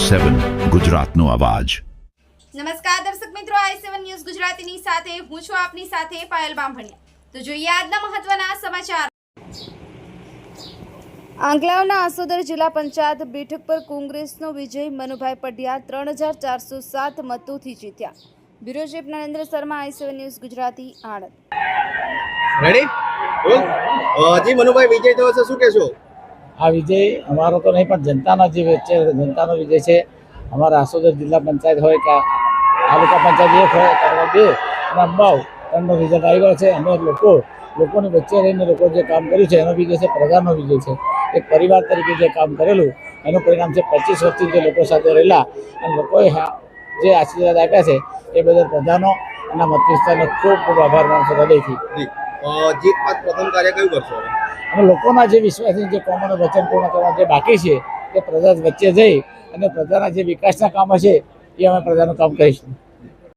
i7 ગુજરાતનો અવાજ। નમસ્કાર દર્શક મિત્રો, i7 ન્યૂઝ ગુજરાતીની સાથે હું છું આપની સાથે પાયલ બામભણિયા। તો જોઈએ આજના મહત્વના સમાચાર। આંગલાવના આસોદર જિલ્લા પંચાયત બેઠક પર કોંગ્રેસનો વિજય મનુભાઈ પડિયા 3407 મતોથી જીત્યા। Bureau chief Narendra Sharma, i7 news Gujarati, Anand. રેડી જી મનુભાઈ, વિજય થયો છે, શું કહેશો? આ વિજય અમારો તો નહીં પણ જનતાનો જે છે, જનતાનો વિજય છે। અમારા આસોદર જિલ્લા પંચાયત હોય કે તાલુકા પંચાયત 1 હોય અથવા 2 અને અંબાવ 3નો રિઝલ્ટ આવી ગયો છે। અમે લોકોની વચ્ચે રહીને લોકો જે કામ કર્યું છે એનો વિજય છે, પ્રજાનો વિજય છે। એક પરિવાર તરીકે જે કામ કરેલું એનું પરિણામ છે। 25 વર્ષથી જે લોકો સાથે રહેલા અને લોકોએ જે આશીર્વાદ આપ્યા છે એ બદલ પ્રજાનો અને મત વિસ્તારનો ખૂબ ખૂબ આભાર માનશો હૃદયથી। જીત બાદ પ્રથમ કાર્ય કયું કરશો? અને લોકોના જે વિશ્વાસની જે કામોનું વચન પૂર્ણ કરવા જે બાકી છે તે પ્રજા વચ્ચે જઈ અને પ્રજાના જે વિકાસના કામો છે એ અમે પ્રજાનું કામ કરીશું।